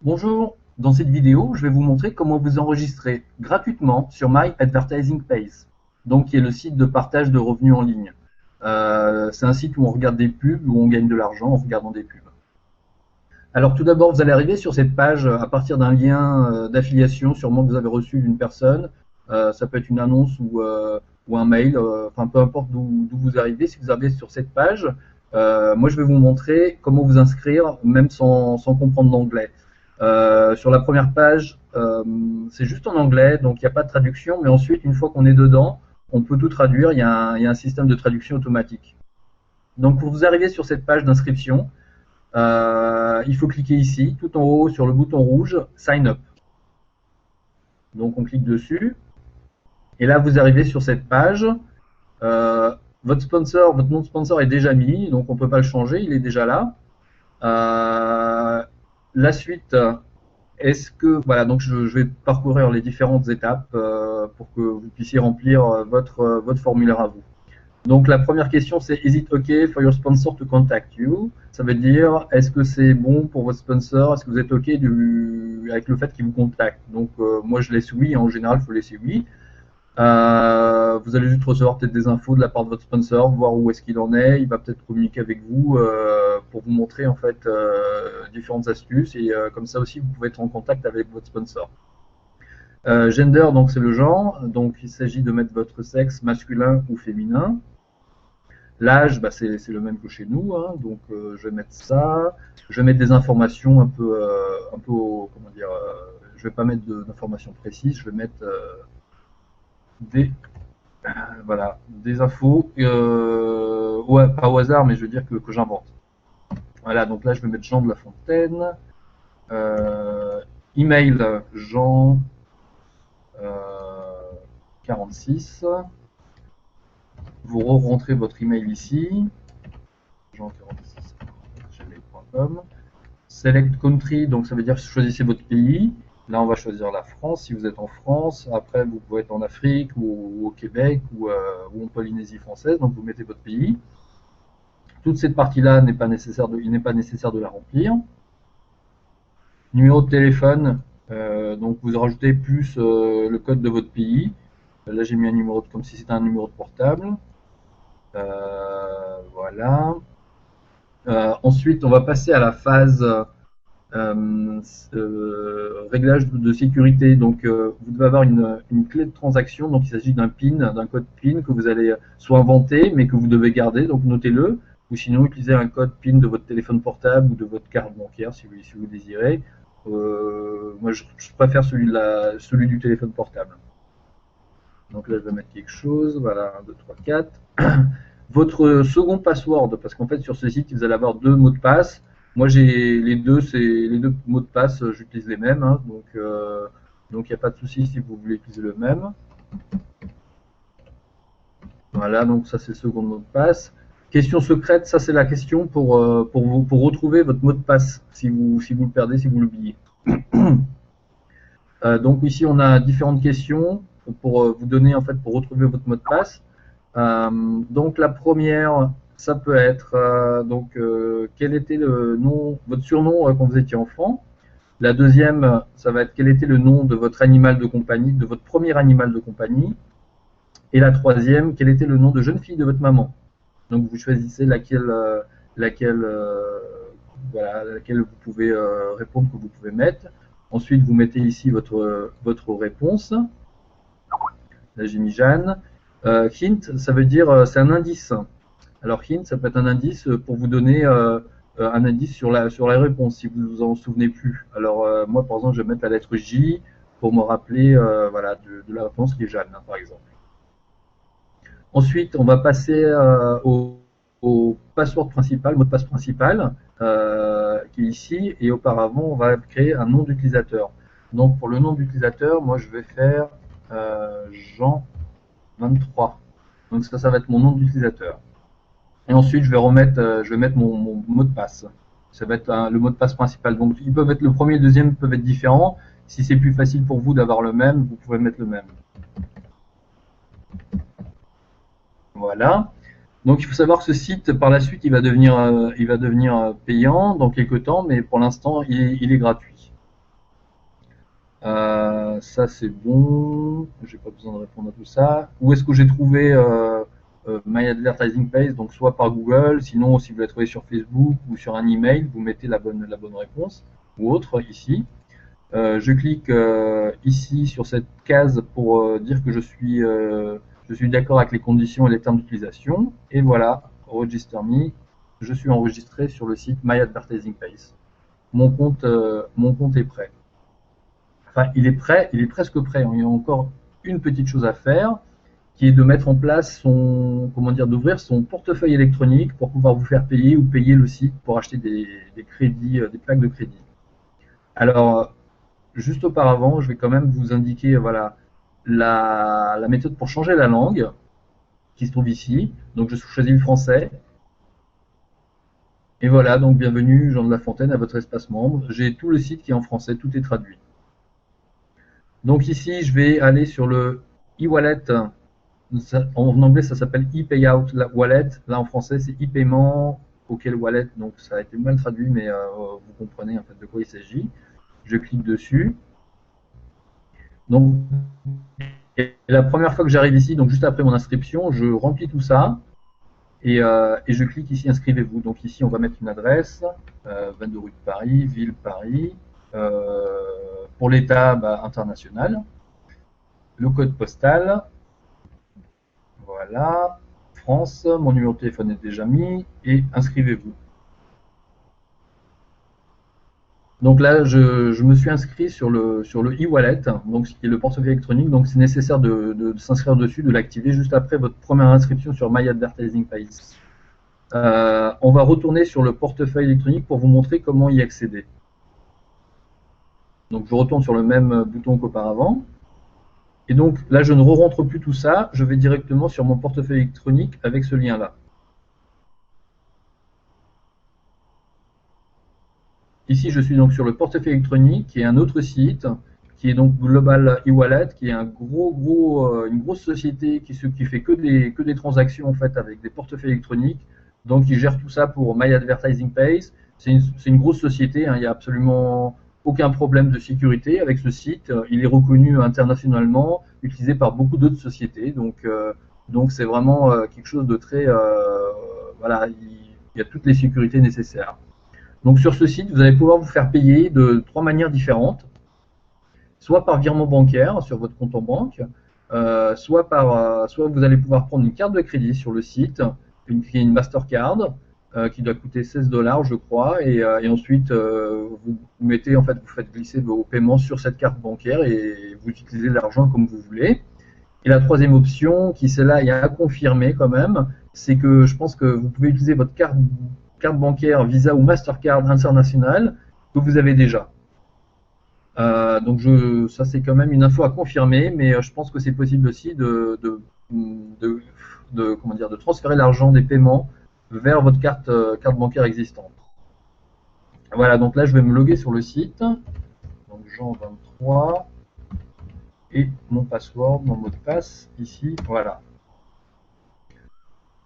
Bonjour, dans cette vidéo, je vais vous montrer comment vous enregistrer gratuitement sur My Advertising Pays, donc qui est le site de partage de revenus en ligne. C'est un site où on regarde des pubs, où on gagne de l'argent en regardant des pubs. Alors tout d'abord, vous allez arriver sur cette page à partir d'un lien d'affiliation sûrement que vous avez reçu d'une personne. Ça peut être une annonce ou un mail, enfin peu importe d'où vous arrivez. Si vous arrivez sur cette page, moi je vais vous montrer comment vous inscrire même sans comprendre l'anglais. Sur la première page, c'est juste en anglais, donc il n'y a pas de traduction, mais ensuite, une fois qu'on est dedans, on peut tout traduire, il y a un système de traduction automatique. Donc pour vous arriver sur cette page d'inscription, il faut cliquer ici, tout en haut, sur le bouton rouge, Sign Up. Donc on clique dessus, et là vous arrivez sur cette page. Votre sponsor, votre nom de sponsor est déjà mis, donc on ne peut pas le changer, il est déjà là. La suite, est-ce que voilà, donc je vais parcourir les différentes étapes pour que vous puissiez remplir votre formulaire à vous. Donc la première question c'est Is it okay for your sponsor to contact you? Ça veut dire est-ce que c'est bon pour votre sponsor? Est-ce que vous êtes ok avec le fait qu'il vous contacte? Donc moi je laisse oui, en général il faut laisser oui. Vous allez juste recevoir peut-être des infos de la part de votre sponsor, voir où est-ce qu'il en est. Il va peut-être communiquer avec vous pour vous montrer en fait différentes astuces et comme ça aussi vous pouvez être en contact avec votre sponsor. Gender, donc c'est le genre, donc il s'agit de mettre votre sexe masculin ou féminin. L'âge, bah, c'est le même que chez nous, hein, donc je vais mettre ça. Je vais mettre des informations un peu comment dire, je vais pas mettre d'informations précises, je vais mettre voilà, des infos, ouais, pas au hasard, mais je veux dire que j'invente. Voilà, donc là je vais mettre Jean de la Fontaine. Email Jean 46. Vous rentrez votre email ici, jean46@gmail.com. Select country, donc ça veut dire choisissez votre pays. Là, on va choisir la France, si vous êtes en France. Après, vous pouvez être en Afrique ou au Québec ou en Polynésie française. Donc, vous mettez votre pays. Toute cette partie-là, il n'est pas nécessaire de la remplir. Numéro de téléphone, donc vous rajoutez plus le code de votre pays. Là, j'ai mis un numéro comme si c'était un numéro de portable. Voilà. Ensuite, on va passer à la phase réglage de sécurité. Donc vous devez avoir une clé de transaction, donc il s'agit d'un PIN, d'un code PIN que vous allez soit inventer mais que vous devez garder, donc notez-le, ou sinon utilisez un code PIN de votre téléphone portable ou de votre carte bancaire si vous désirez. Moi je préfère celui du téléphone portable. Donc là je vais mettre quelque chose, voilà, 1, 2, 3, 4. Votre second password, parce qu'en fait sur ce site vous allez avoir deux mots de passe. Moi j'ai les deux mots de passe, j'utilise les mêmes, hein, donc il n'y a pas de souci si vous voulez utiliser le même. Voilà, donc ça c'est le second mot de passe. Question secrète, ça c'est la question pour retrouver votre mot de passe si vous le perdez, si vous l'oubliez. Donc ici on a différentes questions pour vous donner en fait pour retrouver votre mot de passe. Donc la première, ça peut être quel était le nom, votre surnom quand vous étiez enfant. La deuxième, ça va être quel était le nom de votre animal de compagnie, de votre premier animal de compagnie. Et la troisième, quel était le nom de jeune fille de votre maman. Donc vous choisissez laquelle vous pouvez répondre, que vous pouvez mettre. Ensuite, vous mettez ici votre réponse. Là, j'ai mis Jeanne. Hint, ça veut dire c'est un indice. Alors hint, ça peut être un indice pour vous donner un indice sur la réponse si vous vous en souvenez plus. Alors moi par exemple je vais mettre la lettre J pour me rappeler voilà, de la réponse qui est Jeanne hein, par exemple. Ensuite on va passer au password principal, mot de passe principal qui est ici et auparavant on va créer un nom d'utilisateur. Donc pour le nom d'utilisateur, moi je vais faire Jean 23. Donc ça va être mon nom d'utilisateur. Et ensuite, je vais mettre mon mot de passe. Ça va être le mot de passe principal. Donc, ils peuvent être le premier et le deuxième peuvent être différents. Si c'est plus facile pour vous d'avoir le même, vous pouvez mettre le même. Voilà. Donc, il faut savoir que ce site, par la suite, il va devenir payant dans quelques temps, mais pour l'instant, il est gratuit. Ça c'est bon, j'ai pas besoin de répondre à tout ça. Où est-ce que j'ai trouvé My Advertising Page? Donc soit par Google, sinon si vous la trouvez sur Facebook ou sur un email, vous mettez la bonne réponse ou autre ici. Je clique ici sur cette case pour dire que je suis d'accord avec les conditions et les termes d'utilisation. Et voilà, Register Me, je suis enregistré sur le site My Advertising Page. Mon compte est prêt. Enfin, il est prêt, il est presque prêt. Il y a encore une petite chose à faire, qui est de mettre en place son, comment dire, d'ouvrir son portefeuille électronique pour pouvoir vous faire payer ou payer le site pour acheter des crédits, des plaques de crédit. Alors, juste auparavant, je vais quand même vous indiquer, voilà, la méthode pour changer la langue, qui se trouve ici. Donc, je choisis le français. Et voilà, donc bienvenue Jean de La Fontaine à votre espace membre. J'ai tout le site qui est en français, tout est traduit. Donc ici, je vais aller sur le e-wallet. En anglais, ça s'appelle e-payout wallet. Là, en français, c'est e-paiement auquel wallet. Donc, ça a été mal traduit, mais vous comprenez en fait de quoi il s'agit. Je clique dessus. Donc, la première fois que j'arrive ici, donc juste après mon inscription, je remplis tout ça et je clique ici inscrivez-vous. Donc ici, on va mettre une adresse, 22 rue de Paris, ville Paris. Euh, pour l'État, bah, international. Le code postal, voilà. France, mon numéro de téléphone est déjà mis et inscrivez-vous. Donc là, je me suis inscrit sur le e-wallet, donc ce qui est le portefeuille électronique. Donc c'est nécessaire de s'inscrire dessus, de l'activer juste après votre première inscription sur My Advertising Page. On va retourner sur le portefeuille électronique pour vous montrer comment y accéder. Donc je retourne sur le même bouton qu'auparavant. Et donc là, je ne re-rentre plus tout ça, je vais directement sur mon portefeuille électronique avec ce lien-là. Ici, je suis donc sur le portefeuille électronique, qui est un autre site, qui est donc Global eWallet, qui est une grosse société qui fait que des transactions en fait avec des portefeuilles électroniques. Donc, il gère tout ça pour My Advertising Page. C'est une grosse société, hein, il n'y a absolument aucun problème de sécurité avec ce site. Il est reconnu internationalement, utilisé par beaucoup d'autres sociétés. Donc c'est vraiment quelque chose de très, voilà, il y a toutes les sécurités nécessaires. Donc sur ce site, vous allez pouvoir vous faire payer de trois manières différentes, soit par virement bancaire sur votre compte en banque, soit vous allez pouvoir prendre une carte de crédit sur le site, qui est une Mastercard, qui doit coûter 16 dollars, je crois, et ensuite vous mettez, en fait, vous faites glisser vos paiements sur cette carte bancaire et vous utilisez l'argent comme vous voulez. Et la troisième option, qui celle-là est à confirmer quand même, c'est que je pense que vous pouvez utiliser votre carte bancaire Visa ou Mastercard internationale que vous avez déjà. Ça c'est quand même une info à confirmer, mais je pense que c'est possible aussi comment dire, de transférer l'argent des paiements vers votre carte bancaire existante. Voilà, donc là je vais me loguer sur le site, donc Jean 23 et mon password, mon mot de passe ici, voilà.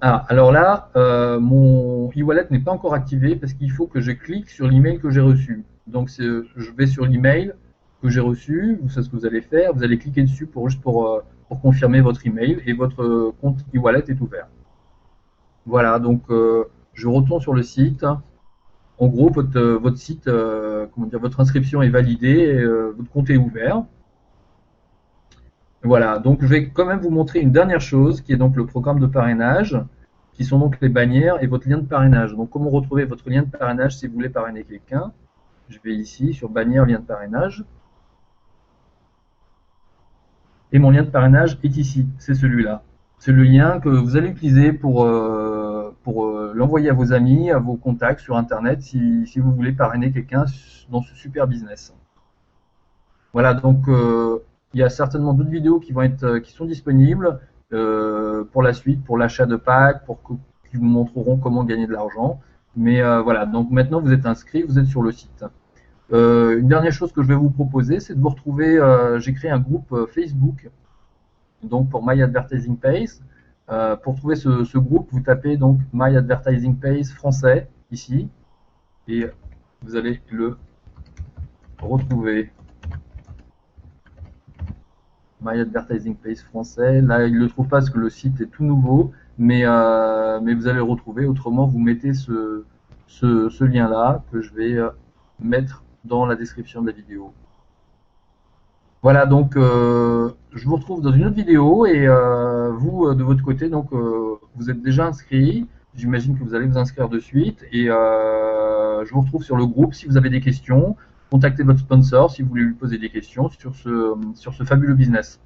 Ah, alors là, mon e-wallet n'est pas encore activé parce qu'il faut que je clique sur l'email que j'ai reçu. Donc je vais sur l'email que j'ai reçu, vous savez ce que vous allez faire, vous allez cliquer dessus pour confirmer votre email et votre compte e-wallet est ouvert. Voilà, donc je retourne sur le site. En gros, votre site, comment dire, votre inscription est validée, et, votre compte est ouvert. Voilà, donc je vais quand même vous montrer une dernière chose qui est donc le programme de parrainage, qui sont donc les bannières et votre lien de parrainage. Donc comment retrouver votre lien de parrainage si vous voulez parrainer quelqu'un? Je vais ici sur bannière, lien de parrainage. Et mon lien de parrainage est ici, c'est celui-là. C'est le lien que vous allez utiliser pour l'envoyer à vos amis, à vos contacts sur Internet si vous voulez parrainer quelqu'un dans ce super business. Voilà, donc il y a certainement d'autres vidéos qui sont disponibles pour la suite, pour l'achat de packs, qui vous montreront comment gagner de l'argent. Mais voilà, donc maintenant vous êtes inscrit, vous êtes sur le site. Une dernière chose que je vais vous proposer, c'est de vous retrouver. J'ai créé un groupe Facebook, donc pour My Advertising Page. Pour trouver ce groupe, vous tapez donc My Advertising Page français ici, et vous allez le retrouver. My Advertising Pays français. Là, il ne le trouve pas parce que le site est tout nouveau, mais vous allez le retrouver. Autrement, vous mettez ce lien-là que je vais mettre dans la description de la vidéo. Voilà, donc je vous retrouve dans une autre vidéo et vous, de votre côté, donc vous êtes déjà inscrit. J'imagine que vous allez vous inscrire de suite et je vous retrouve sur le groupe si vous avez des questions. Contactez votre sponsor si vous voulez lui poser des questions sur ce fabuleux business.